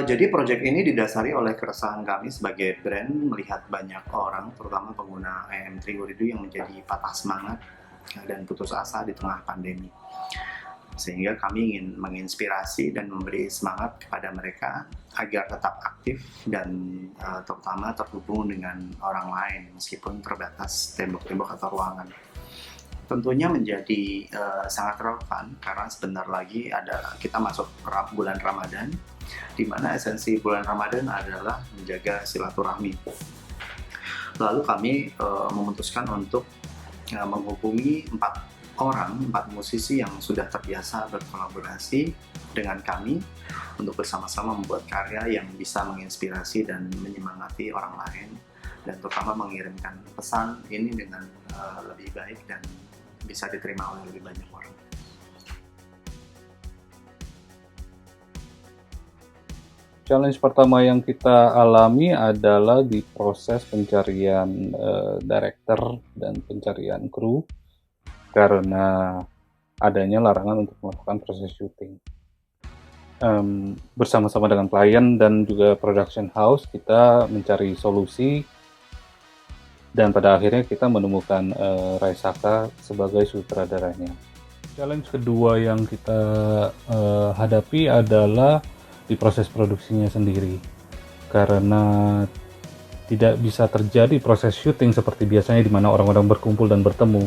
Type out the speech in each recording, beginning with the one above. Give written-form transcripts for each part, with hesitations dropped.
Jadi proyek ini didasari oleh keresahan kami sebagai brand melihat banyak orang, terutama pengguna IM3 Uridu yang menjadi patah semangat dan putus asa di tengah pandemi. Sehingga kami ingin menginspirasi dan memberi semangat kepada mereka agar tetap aktif dan terutama terhubung dengan orang lain meskipun terbatas tembok-tembok atau ruangan. Tentunya menjadi sangat relevan karena sebentar lagi kita masuk bulan Ramadan, di mana esensi bulan Ramadan adalah menjaga silaturahmi. Lalu kami memutuskan untuk menghubungi empat musisi yang sudah terbiasa berkolaborasi dengan kami untuk bersama-sama membuat karya yang bisa menginspirasi dan menyemangati orang lain, dan terutama mengirimkan pesan ini dengan lebih baik dan bisa diterima oleh lebih banyak orang. Challenge pertama yang kita alami adalah di proses pencarian director dan pencarian kru karena adanya larangan untuk melakukan proses syuting. Bersama-sama dengan klien dan juga production house kita mencari solusi dan pada akhirnya kita menemukan Raisaka sebagai sutradaranya. Challenge kedua yang kita hadapi adalah di proses produksinya sendiri, karena tidak bisa terjadi proses syuting seperti biasanya di mana orang-orang berkumpul dan bertemu.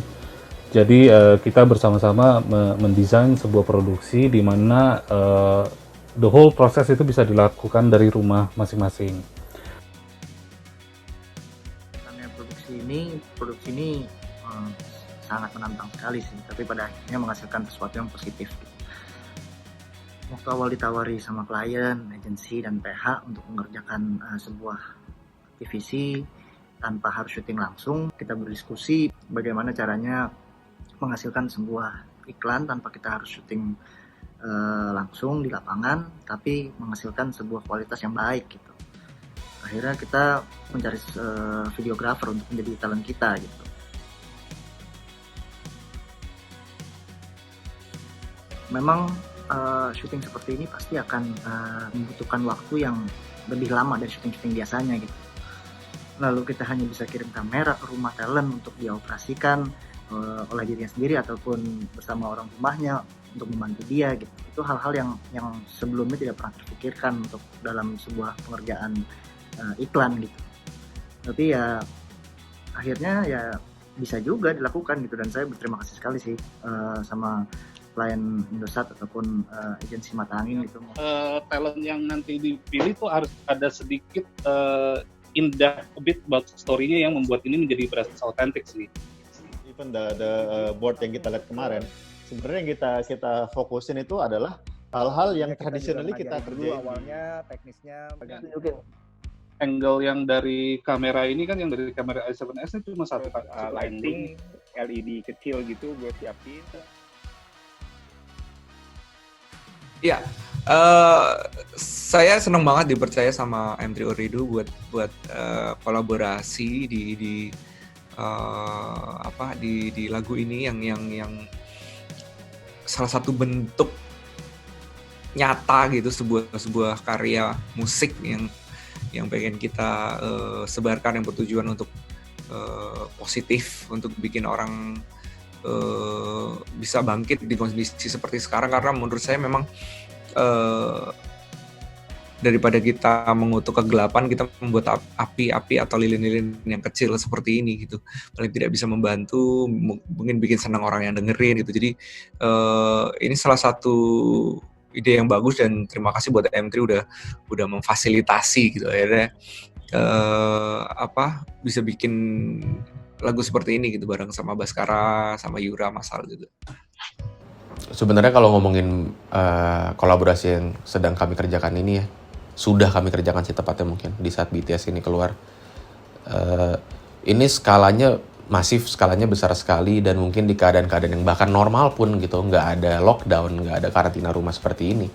Jadi kita bersama-sama mendesain sebuah produksi di mana the whole proses itu bisa dilakukan dari rumah masing-masing. Karena produksi ini sangat menantang sekali sih, tapi pada akhirnya menghasilkan sesuatu yang positif. Waktu awal ditawari sama klien, agensi, dan PH untuk mengerjakan sebuah TVC tanpa harus syuting langsung, kita berdiskusi bagaimana caranya menghasilkan sebuah iklan tanpa kita harus syuting langsung di lapangan, tapi menghasilkan sebuah kualitas yang baik gitu. Akhirnya kita mencari videographer untuk menjadi talent kita gitu. Memang syuting seperti ini pasti akan membutuhkan waktu yang lebih lama dari syuting-syuting biasanya gitu. Lalu kita hanya bisa kirim kamera ke rumah talent untuk dioperasikan oleh dirinya sendiri ataupun bersama orang rumahnya untuk membantu dia gitu. Itu hal-hal yang sebelumnya tidak pernah terpikirkan untuk dalam sebuah pengerjaan iklan gitu. Tapi ya akhirnya ya bisa juga dilakukan gitu, dan saya berterima kasih sekali sih sama klien Indosat ataupun agensi Mata Angin gitu. Talent yang nanti dipilih tuh harus ada sedikit in-depth a bit about story-nya yang membuat ini menjadi berasa authentic sih. Even the board yang kita lihat kemarin, sebenarnya yang kita fokusin itu adalah hal-hal yang tradisionally kita kerjain. Awalnya teknisnya Angle yang dari kamera ini kan, yang dari kamera i7S ini cuma satu lighting LED kecil gitu gue siapin. Ya, saya senang banget dipercaya sama M3 Uridu buat kolaborasi di lagu ini yang salah satu bentuk nyata gitu, sebuah karya musik yang pengen kita sebarkan, yang bertujuan untuk positif, untuk bikin orang bisa bangkit di kondisi seperti sekarang. Karena menurut saya memang daripada kita mengutuk kegelapan, kita membuat api atau lilin-lilin yang kecil seperti ini gitu, paling tidak bisa membantu, mungkin bikin senang orang yang dengerin gitu. Jadi ini salah satu ide yang bagus, dan terima kasih buat M3 udah memfasilitasi gitu akhirnya bisa bikin lagu seperti ini gitu bareng sama Baskara, sama Yura, Masal gitu. Sebenarnya kalau ngomongin kolaborasi yang sedang kami kerjakan ini ya, sudah kami kerjakan sih tepatnya mungkin di saat BTS ini keluar. Ini skalanya masif, skalanya besar sekali, dan mungkin di keadaan-keadaan yang bahkan normal pun gitu, nggak ada lockdown, nggak ada karantina rumah seperti ini.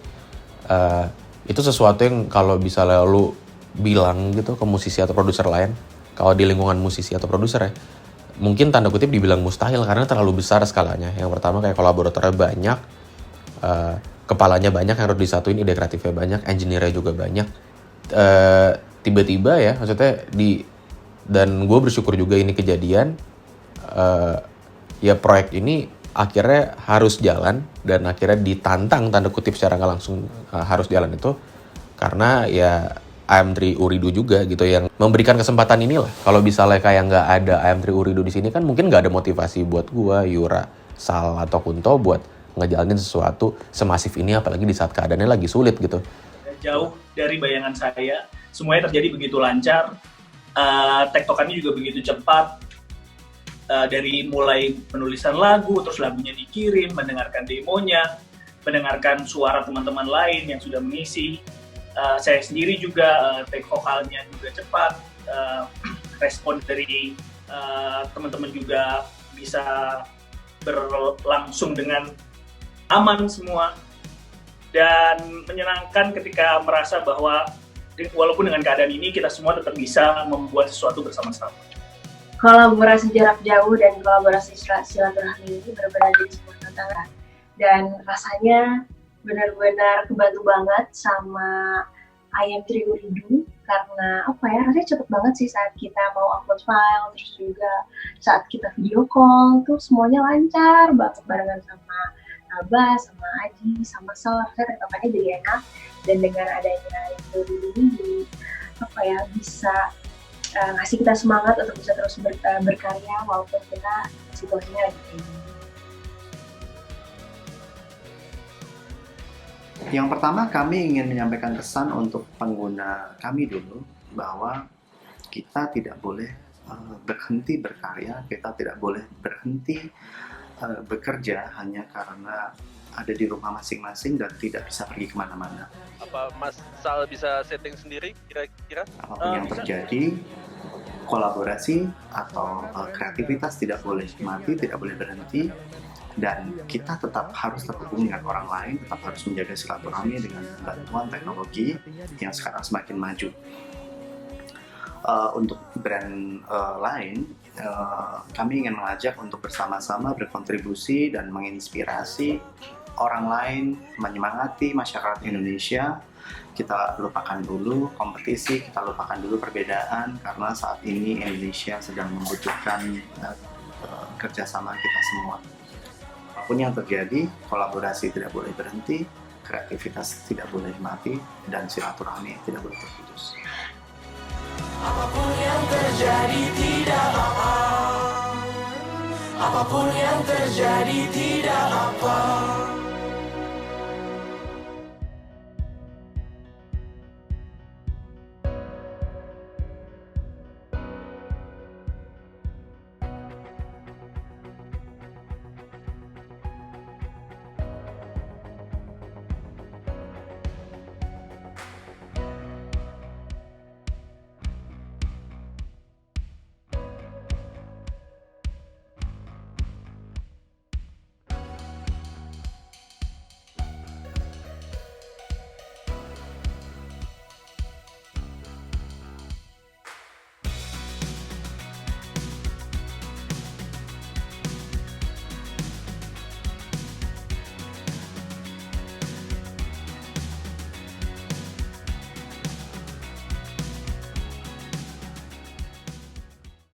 Itu sesuatu yang kalau bisa lalu bilang gitu ke musisi atau produser lain, kalau di lingkungan musisi atau produser ya, mungkin tanda kutip dibilang mustahil karena terlalu besar skalanya. Yang pertama kayak kolaboratornya banyak, kepalanya banyak yang harus disatuin, ide kreatifnya banyak, engineer-nya juga banyak. Tiba-tiba ya, maksudnya dan gue bersyukur juga ini kejadian, ya proyek ini akhirnya harus jalan dan akhirnya ditantang tanda kutip secara nggak langsung harus jalan itu karena ya IM3 Ooredoo juga gitu yang memberikan kesempatan inilah. Kalau misalnya kayak nggak ada IM3 Ooredoo di sini kan mungkin nggak ada motivasi buat gue, Yura, Sal atau Kunto buat ngejalanin sesuatu semasif ini, apalagi di saat keadaannya lagi sulit gitu. Jauh dari bayangan saya, semuanya terjadi begitu lancar, tektokannya juga begitu cepat, dari mulai penulisan lagu, terus lagunya dikirim, mendengarkan demonya, mendengarkan suara teman-teman lain yang sudah mengisi. Saya sendiri juga take vokalnya juga cepat, respon dari teman-teman juga bisa berlangsung dengan aman semua, dan menyenangkan ketika merasa bahwa walaupun dengan keadaan ini kita semua tetap bisa membuat sesuatu bersama-sama. Kolaborasi jarak jauh dan kolaborasi silaturahmi ini benar-benar jadi sebuah tantangan, dan rasanya benar-benar kebantu banget sama IM3 Ooredoo karena rasanya cepet banget sih saat kita mau upload file, terus juga saat kita video call tuh semuanya lancar banget barengan sama Abah, sama Aji, sama Sal, rasanya tektokannya jadi enak, dan dengan adanya Ooredoo ini bisa ngasih kita semangat untuk bisa terus berkarya walaupun kita situasinya lagi kayak gini. Yang pertama, kami ingin menyampaikan pesan untuk pengguna kami dulu bahwa kita tidak boleh berhenti berkarya, kita tidak boleh berhenti bekerja hanya karena ada di rumah masing-masing dan tidak bisa pergi kemana-mana. Apa Mas Sal bisa setting sendiri kira-kira? Apapun yang terjadi, kolaborasi atau kreativitas tidak boleh mati, tidak boleh berhenti, dan kita tetap harus terhubung dengan orang lain, tetap harus menjaga silaturahmi dengan bantuan teknologi yang sekarang semakin maju. Untuk brand lain, kami ingin mengajak untuk bersama-sama berkontribusi dan menginspirasi orang lain, menyemangati masyarakat Indonesia. Kita lupakan dulu kompetisi, kita lupakan dulu perbedaan, karena saat ini Indonesia sedang membutuhkan kerjasama kita semua. Apapun yang terjadi, kolaborasi tidak boleh berhenti, kreativitas tidak boleh mati, dan silaturahmi tidak boleh terputus. Apapun yang terjadi tidak apa. Apapun yang terjadi tidak apa.